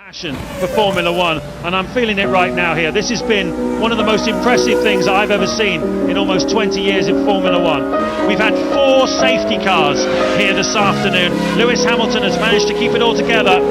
Passion for Formula One, and I'm feeling it right now here. This has been one of the most impressive things I've ever seen in almost 20 years in Formula One. We've had 4 safety cars here this afternoon. Lewis Hamilton has managed to keep it all together.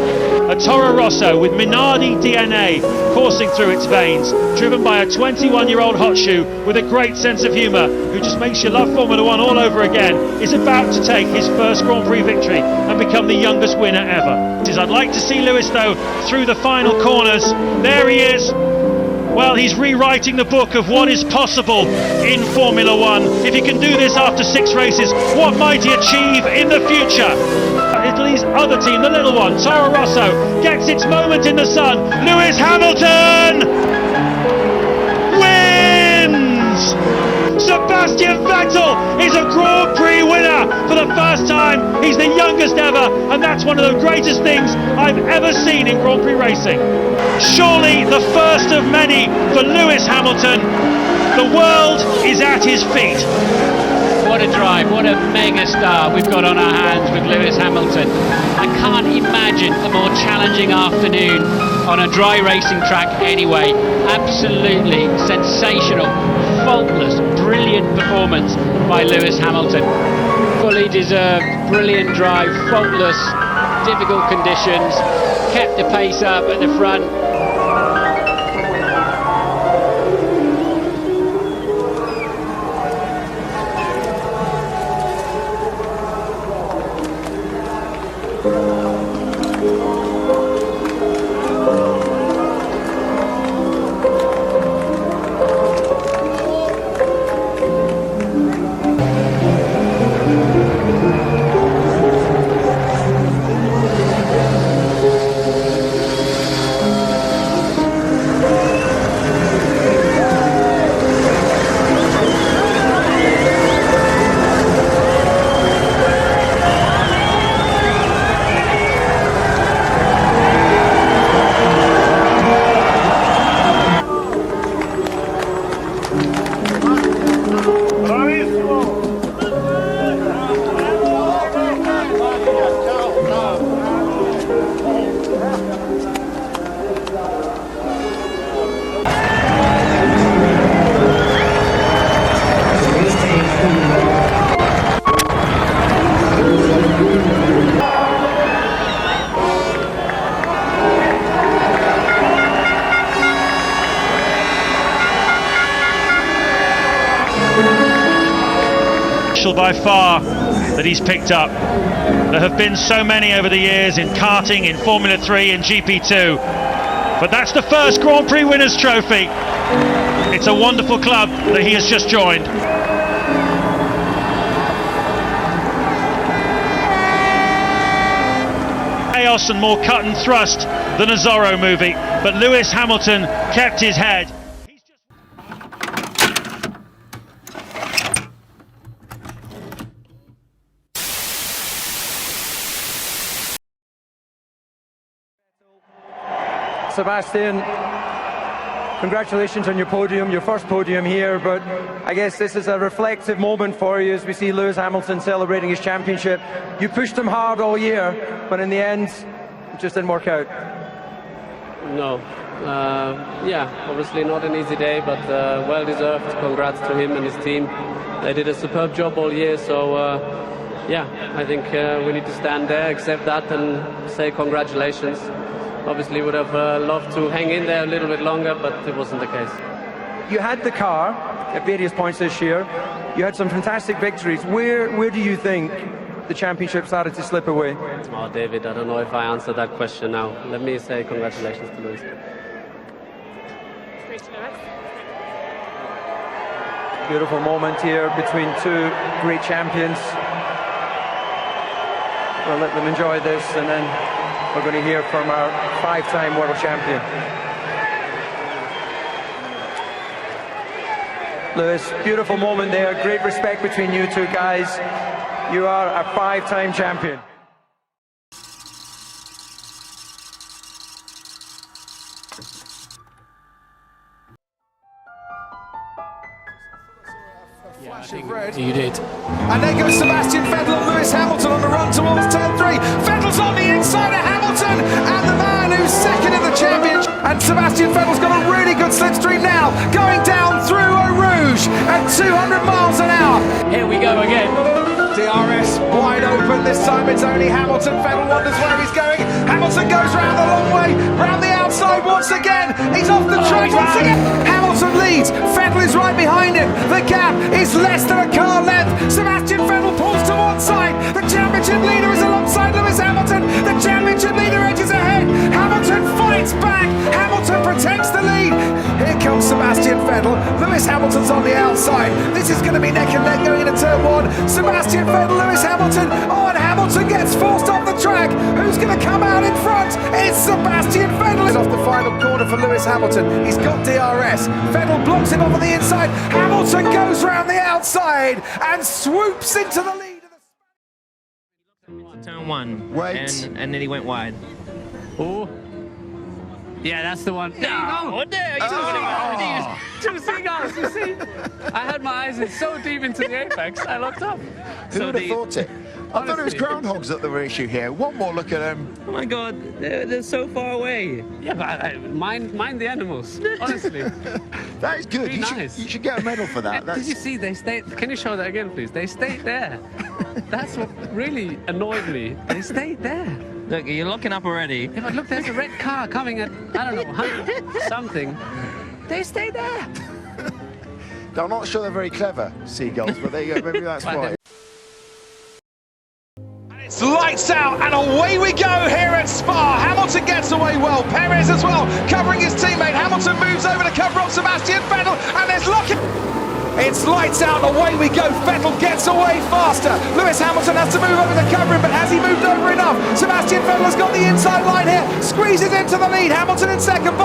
A Toro Rosso with Minardi DNA coursing through its veins, driven by a 21-year-old hot shoe with a great sense of humour, who just makes you love Formula One all over again, is about to take his first Grand Prix victory and become the youngest winner ever. I'd like to see Lewis, though, through the final corners. There he is. Well, he's rewriting the book of what is possible in Formula One. If he can do this after 6 races, what might he achieve in the future? Italy's other team, the little one, Toro Rosso, gets its moment in the sun. Lewis Hamilton wins! Sebastian Vettel is a Grand Prix winner for the first time. He's the youngest ever, and that's one of the greatest things I've ever seen in Grand Prix racing. Surely the first of many for Lewis Hamilton. The world is at his feet. What a drive, what a mega star we've got on our hands with Lewis Hamilton. I can't imagine a more challenging afternoon on a dry racing track anyway. Absolutely sensational, faultless, brilliant performance by Lewis Hamilton. Fully deserved, brilliant drive, faultless, difficult conditions, kept the pace up at the front. By far that he's picked up. There have been so many over the years in karting, in Formula 3, in GP2, but that's the first Grand Prix Winners' Trophy. It's a wonderful club that he has just joined. Chaos and more cut and thrust than a Zorro movie, but Lewis Hamilton kept his head. Sebastian, congratulations on your podium, your first podium here, but I guess this is a reflective moment for you as we see Lewis Hamilton celebrating his championship. You pushed him hard all year, but in the end, it just didn't work out. No. Yeah, obviously not an easy day, but well deserved. Congrats to him and his team. They did a superb job all year, so yeah, I think we need to stand there, accept that and say congratulations. Obviously would have loved to hang in there a little bit longer, but it wasn't the case. You had the car at various points this year. You had some fantastic victories. Where do you think the championship started to slip away? Oh, David, I don't know if I answered that question now. Let me say congratulations to Lewis. Beautiful moment here between 2 great champions. We'll let them enjoy this, and then we're going to hear from our 5-time world champion. Lewis, beautiful moment there. Great respect between you 2 guys. You are a 5-time champion. Flash of red. You did. And there goes Sebastian Vettel and Lewis Hamilton on the run towards turn 3. Vettel's on the inside of Hamilton, and the man who's second and Sebastian Vettel's got a really good slipstream now, going down through Eau Rouge at 200 miles an hour. Here we go again. DRS wide open, this time it's only Hamilton. Vettel wonders where he's going. Hamilton goes round the long way, round the outside once again. He's off the track once again. Hamilton leads, Vettel is right behind him. The gap is less than a car length. Sebastian Vettel pulls to one side. The championship leader is alongside Lewis Hamilton. The championship leader edges ahead. Hamilton fights back. Hamilton protects the lead. Here comes Sebastian Vettel. Lewis Hamilton's on the outside. This is going to be neck and neck going into turn one. Sebastian Vettel, Lewis Hamilton. Oh, and Hamilton gets forced off the track. Who's going to come out in front? It's Sebastian Vettel. He's off the final corner for Lewis Hamilton. He's got DRS. Vettel blocks him off on the inside. Hamilton goes round the outside and swoops into the lead. Turn one. Wait. And then he went wide. Oh. Yeah, that's the one. There you go. Two seagulls, you see? I had my eyes in so deep into the apex, I looked up. Who would have thought it? I thought it was groundhogs that were issue here. One more look at them. Oh my god, they're so far away. Yeah, but mind the animals, honestly. That is good. Be nice. You should get a medal for that. Did you see they stayed? Can you show that again, please? They stayed there. That's what really annoyed me. They stayed there. Look, you're looking up already. Yeah, but look, there's a red car coming at, I don't know, 100 something. They stayed there. I'm not sure they're very clever, seagulls, but there you go. Maybe that's why. It's lights out and away we go here at Spa. Hamilton gets away well. Perez as well, covering his teammate. Hamilton moves over to cover up Sebastian Vettel, and there's locking. It's lights out and away we go. Vettel gets away faster. Lewis Hamilton has to move over to cover him, but has he moved over enough? Sebastian Vettel has got the inside line here, squeezes into the lead. Hamilton in second.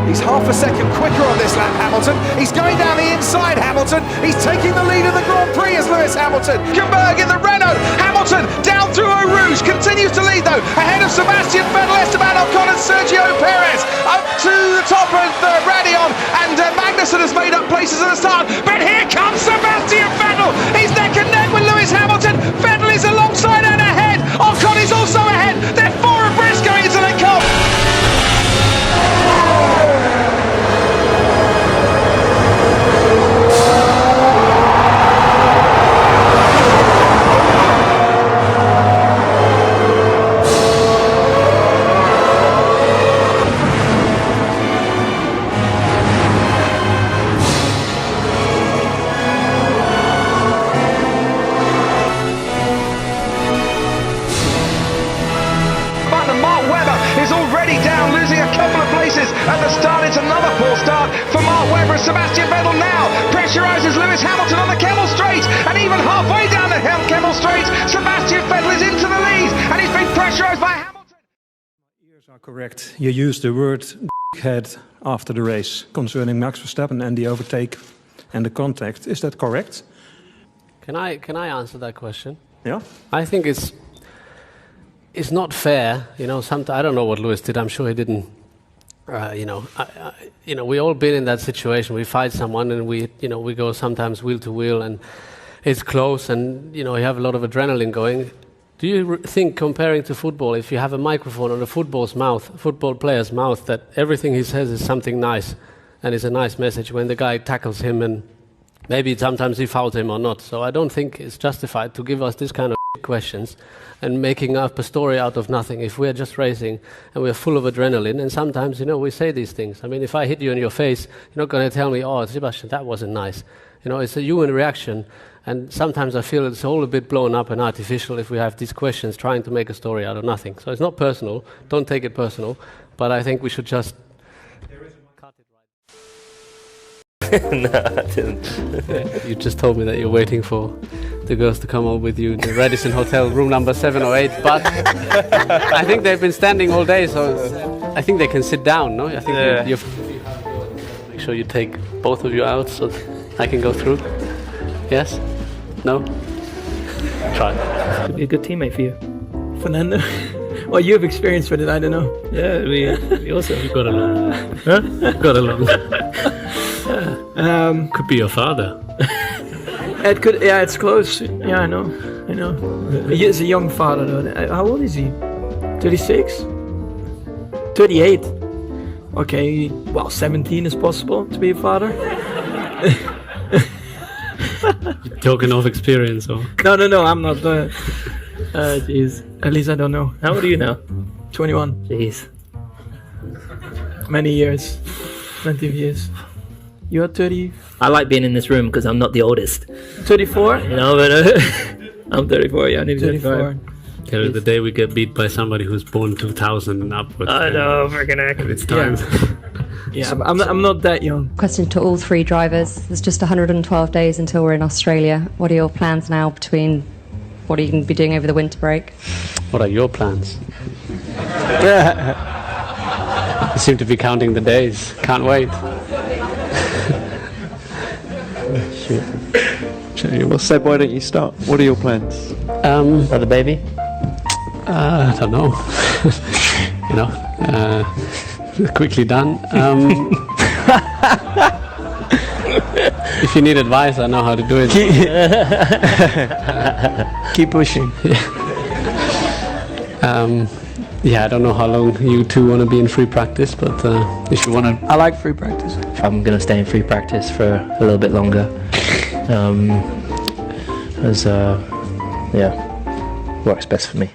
He's half a second quicker on this lap, Hamilton. He's going down the inside, Hamilton. He's taking the lead in the Grand Prix as Lewis Hamilton. Hülkenberg in the Renault. Hamilton down through Eau Rouge. Continues to lead though. Ahead of Sebastian Vettel, Esteban Ocon and Sergio Perez. Up to the top of Radion. And Magnussen has made up places at the start. But here comes Sebastian Vettel. He's neck and neck with Lewis Hamilton. Vettel is alongside and ahead. Ocon is also ahead. They're four abreast going into the car. At the start, it's another poor start for Mark Webber. Sebastian Vettel now pressurizes Lewis Hamilton on the Kemmel Straight, and even halfway down the Kemmel Straight, Sebastian Vettel is into the lead, and he's been pressurized by Hamilton. Ears are correct. You used the word head after the race concerning Max Verstappen and the overtake and the contact. Is that correct? Can I answer that question? Yeah. I think it's not fair. You know, I don't know what Lewis did. I'm sure he didn't. We all been in that situation. We fight someone and we go sometimes wheel to wheel and it's close and, you have a lot of adrenaline going. Do you think, comparing to football, if you have a microphone on a football player's mouth, that everything he says is something nice and is a nice message when the guy tackles him and maybe sometimes he fouled him or not? So I don't think it's justified to give us this kind of questions and making up a story out of nothing. If we're just racing and we're full of adrenaline, and sometimes, we say these things. I mean, if I hit you in your face, you're not going to tell me, oh, Sebastian, that wasn't nice. It's a human reaction, and sometimes I feel it's all a bit blown up and artificial if we have these questions trying to make a story out of nothing. So it's not personal, don't take it personal, but I think we should just cut it right. No, I didn't. You just told me that you're waiting for the girls to come over with you in the Radisson Hotel, room number 7 or 8, but I think they've been standing all day, so I think they can sit down, no? I think you make sure you take both of you out so I can go through. Yes? No? Try. Could be a good teammate for you. Fernando? Well, you have experience with it, I don't know. Yeah, we also got along. Huh? Got along. Could be your father. It could, yeah, it's close. Yeah, I know. He is a young father though. How old is he? 36? 38? Okay, well, 17 is possible to be a father. Talking of experience, or? No, I'm not. Jeez. At least I don't know. How old are you now? 21. Jeez. Many years. Plenty of years. You're 30. I like being in this room because I'm not the oldest. 34? You know, but I'm 34, yeah, I need 34. Okay, the day we get beat by somebody who's born 2000 and upwards. I know, freaking heck. It's time. Yeah, I'm not that young. Question to all three drivers. There's just 112 days until we're in Australia. What are your plans now between what are you going to be doing over the winter break? What are your plans? You seem to be counting the days. Can't wait. Well, Seb, why don't you start? What are your plans? Another baby? I don't know. You know, quickly done. If you need advice, I know how to do it. Keep pushing. Yeah, I don't know how long you two want to be in free practice, but if you want to... I like free practice. I'm going to stay in free practice for a little bit longer. Works best for me.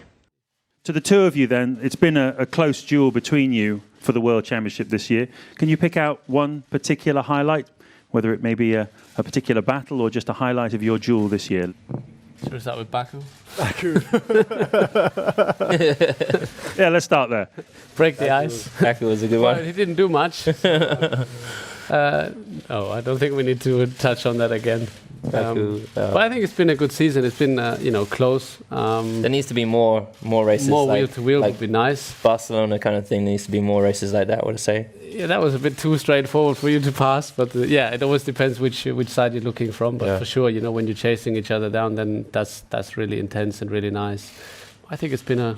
To the two of you then, it's been a close duel between you for the World Championship this year. Can you pick out one particular highlight, whether it may be a particular battle or just a highlight of your duel this year? Should we start with Baku? Yeah, let's start there. Break the ice. Baku was a good one. Well, he didn't do much. I don't think we need to touch on that again. But I think it's been a good season. It's been, close. There needs to be more races. More wheel to wheel would be nice. Barcelona kind of thing. There needs to be more races like that, I would say. Yeah, that was a bit too straightforward for you to pass. But yeah, it always depends which side you're looking from. But for sure, when you're chasing each other down, then that's really intense and really nice. I think it's been a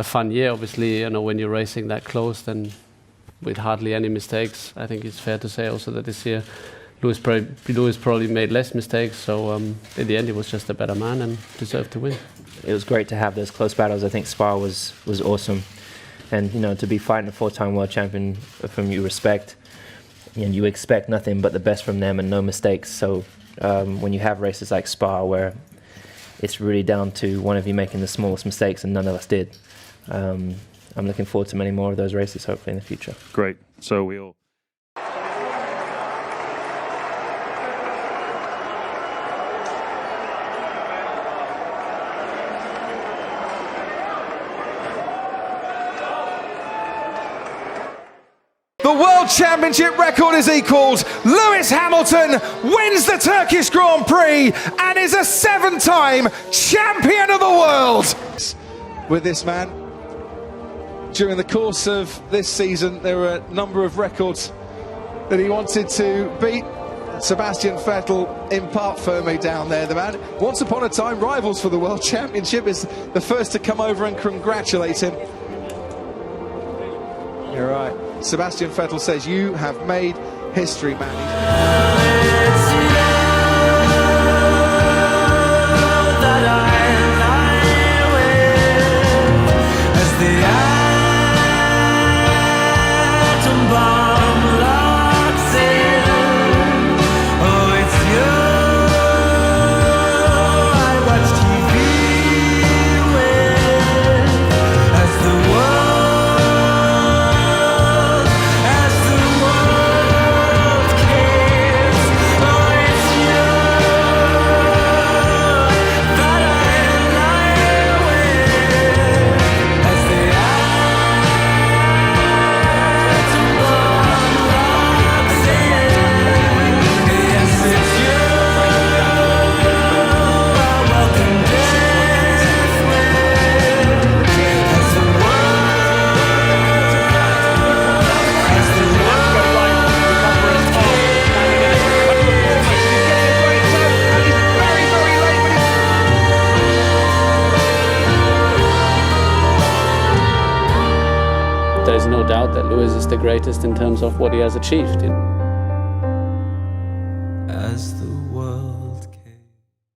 fun year. Obviously, when you're racing that close, then with hardly any mistakes, I think it's fair to say also that this year Lewis probably made less mistakes, so in the end he was just a better man and deserved to win. It was great to have those close battles. I think Spa was awesome, and to be fighting a 4-time world champion from you respect, and you expect nothing but the best from them and no mistakes. So when you have races like Spa where it's really down to one of you making the smallest mistakes, and none of us did. I'm looking forward to many more of those races, hopefully, in the future. Great. So we all... The World Championship record is equalled. Lewis Hamilton wins the Turkish Grand Prix and is a 7-time champion of the world. With this man, during the course of this season, there were a number of records that he wanted to beat. Sebastian Vettel in part firmly down there. The man, once upon a time rivals for the World Championship, is the first to come over and congratulate him. You're right. Sebastian Vettel says, "You have made history, man." There's no doubt that Lewis is the greatest in terms of what he has achieved.